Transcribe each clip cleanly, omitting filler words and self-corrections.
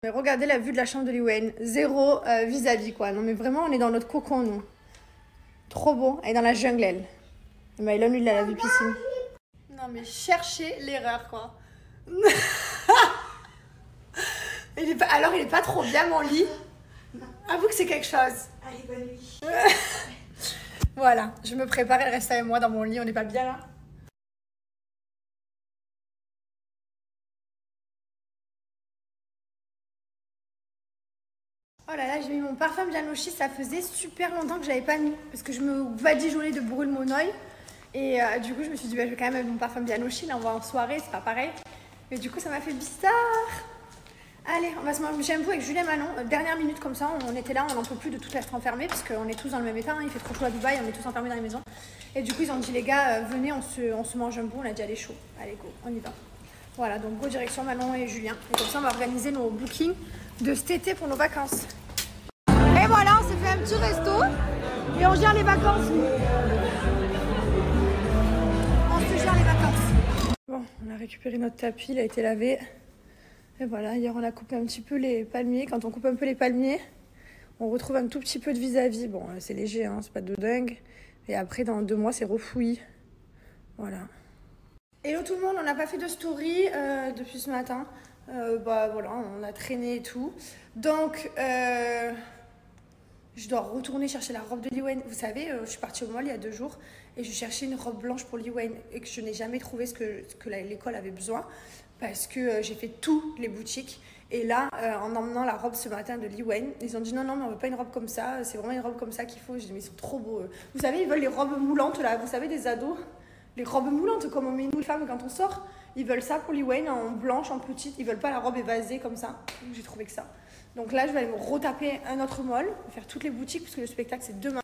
Mais regardez la vue de la chambre de Liwen. Zéro vis-à-vis quoi. Non mais vraiment on est dans notre cocon nous. Trop beau. Elle est dans la jungle elle. Et Mylon lui il a la vue piscine. Non mais cherchez l'erreur quoi. Alors il est pas trop bien mon lit. Avoue que c'est quelque chose. Allez, bonne nuit. Voilà, je me prépare, elle reste avec moi dans mon lit, on n'est pas bien là. Oh là là, j'ai mis mon parfum Gianoshi, ça faisait super longtemps que je l'avais pas mis. Parce que je me badigeonnais de brûle mon oeil. Et du coup, je me suis dit, bah, je vais quand même mettre mon parfum Gianoshi, là on va en soirée, c'est pas pareil. Mais du coup, ça m'a fait bizarre. Allez, on va se manger un peu avec Julien Manon. Dernière minute comme ça, on était là, on n'en peut plus de tout être enfermés parce qu'on est tous dans le même état, hein, il fait trop chaud à Dubaï, on est tous enfermés dans les maisons. Et du coup, ils ont dit les gars, venez, on se mange un bout, on a dit allez chaud. Allez go, on y va. Voilà, donc go direction Manon et Julien. Et comme ça, on va organiser nos bookings de cet été pour nos vacances. Et voilà, on s'est fait un petit resto et on gère les vacances. On se gère les vacances. Bon, on a récupéré notre tapis, il a été lavé. Et voilà, hier on a coupé un petit peu les palmiers. Quand on coupe un peu les palmiers, on retrouve un tout petit peu de vis-à-vis. Bon, c'est léger, hein, c'est pas de dingue. Et après, dans 2 mois, c'est refouilli. Voilà. Hello tout le monde, on n'a pas fait de story depuis ce matin. Bah voilà, on a traîné et tout. Donc, je dois retourner chercher la robe de Liwen. Vous savez, je suis partie au mall il y a 2 jours et je cherchais une robe blanche pour Liwen et que je n'ai jamais trouvé ce que l'école avait besoin. Parce que j'ai fait toutes les boutiques. Et là, en emmenant la robe ce matin de Liwen, ils ont dit non, mais on veut pas une robe comme ça. C'est vraiment une robe comme ça qu'il faut. J'ai dit, mais ils sont trop beaux. Vous savez, ils veulent les robes moulantes, là. Vous savez, des ados. Les robes moulantes, comme on met nous, les femmes, quand on sort. Ils veulent ça pour Liwen, en blanche, en petite. Ils veulent pas la robe évasée comme ça. J'ai trouvé que ça. Donc là, je vais aller me retaper un autre mall, faire toutes les boutiques, parce que le spectacle, c'est demain.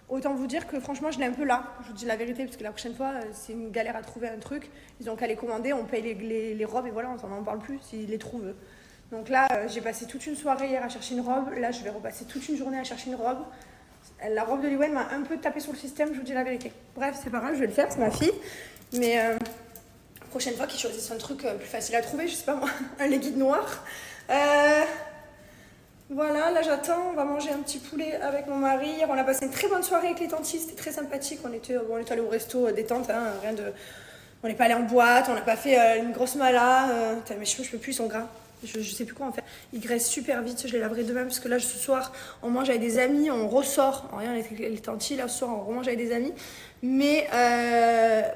Autant vous dire que franchement je l'ai un peu là, je vous dis la vérité parce que la prochaine fois c'est une galère à trouver un truc, ils ont qu'à les commander, on paye les robes et voilà on n'en parle plus s'ils les trouvent. Donc là j'ai passé toute une soirée hier à chercher une robe, là je vais repasser toute une journée à chercher une robe. La robe de Liwen m'a un peu tapé sur le système, je vous dis la vérité. Bref c'est pas grave, je vais le faire, c'est ma fille, mais prochaine fois qu'ils choisissent un truc plus facile à trouver, je sais pas moi, un legging noir. Voilà, là j'attends, on va manger un petit poulet avec mon mari. Hier, on a passé une très bonne soirée avec les tantis, c'était très sympathique. On était allé au resto détente, hein, rien de... On n'est pas allé en boîte, on n'a pas fait une grosse mala. Mes cheveux, je peux plus, ils sont gras. Je sais plus quoi en faire. Ils graissent super vite, je les laverai demain parce que là ce soir, on mange avec des amis, on ressort. Alors, rien, les tantis, là ce soir, on remange avec des amis. Mais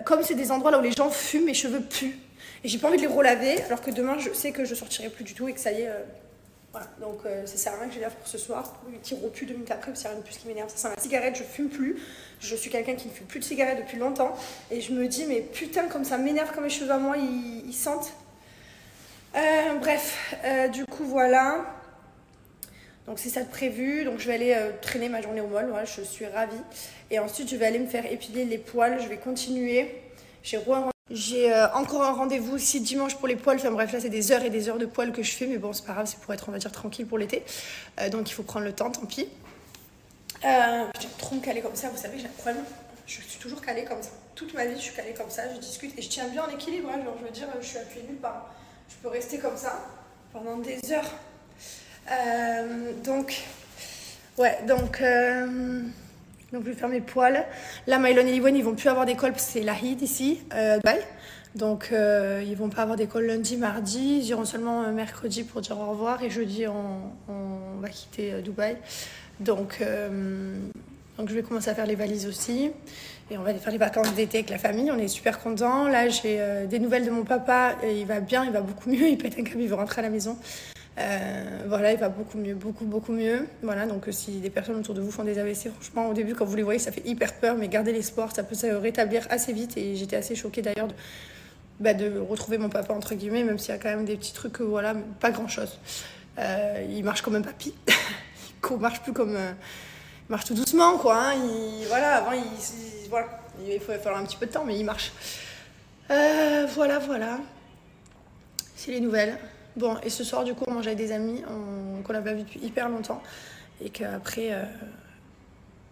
comme c'est des endroits là où les gens fument, mes cheveux puent. Et j'ai pas envie de les relaver, alors que demain, je sais que je sortirai plus du tout et que ça y est... Voilà, donc ça sert à rien que je les lave pour ce soir. Ils tireront plus 2 minutes après, parce qu'il n'y a rien de plus qui m'énerve. Ça sent la cigarette, je fume plus. Je suis quelqu'un qui ne fume plus de cigarette depuis longtemps. Et je me dis, mais putain, comme ça m'énerve quand mes cheveux à moi, ils sentent. Bref, du coup, voilà. Donc c'est ça de prévu. Donc je vais aller traîner ma journée au mall. Voilà, je suis ravie. Et ensuite, je vais aller me faire épiler les poils. Je vais continuer. J'ai encore un rendez-vous aussi dimanche pour les poils. Enfin bref, là c'est des heures et des heures de poils que je fais, mais bon c'est pas grave, c'est pour être on va dire tranquille pour l'été. Donc il faut prendre le temps, tant pis. J'aime trop me caler comme ça, vous savez, j'ai un problème. Je suis toujours calée comme ça. Toute ma vie je suis calée comme ça, je discute et je tiens bien en équilibre. Hein, genre je veux dire, je suis appuyée nulle part. Je peux rester comme ça pendant des heures. Donc je vais faire mes poils. Là, Mylon et Liwen, ils vont plus avoir d'école parce que c'est l'Aïd ici, Dubaï. Donc, ils vont pas avoir d'école lundi, mardi. Ils iront seulement mercredi pour dire au revoir. Et jeudi, on va quitter Dubaï. Donc, je vais commencer à faire les valises aussi. Et on va aller faire les vacances d'été avec la famille. On est super contents. Là, j'ai des nouvelles de mon papa. Il va bien, il va beaucoup mieux. Il pète un câble, il veut rentrer à la maison. Voilà, il va beaucoup mieux, beaucoup mieux. Voilà, donc si des personnes autour de vous font des AVC, franchement, au début, quand vous les voyez, ça fait hyper peur, mais gardez l'espoir, ça peut se rétablir assez vite. Et j'étais assez choquée d'ailleurs de retrouver mon papa, entre guillemets, même s'il y a quand même des petits trucs, voilà, pas grand-chose. Il marche comme un papy. Il marche plus comme... il marche tout doucement, quoi. Hein. Voilà, avant, voilà. Il faut falloir un petit peu de temps, mais il marche. Voilà. C'est les nouvelles. Bon, et ce soir, du coup, on mange avec des amis qu'on n'a pas vu depuis hyper longtemps. Et qu'après,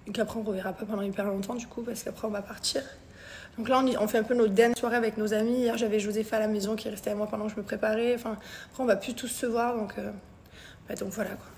on ne reverra pas pendant hyper longtemps, du coup, parce qu'après, on va partir. Donc là, on fait un peu notre dernière soirée avec nos amis. Hier, j'avais Josépha à la maison qui restait avec moi pendant que je me préparais. Enfin, après, on va plus tous se voir. Donc Donc voilà quoi.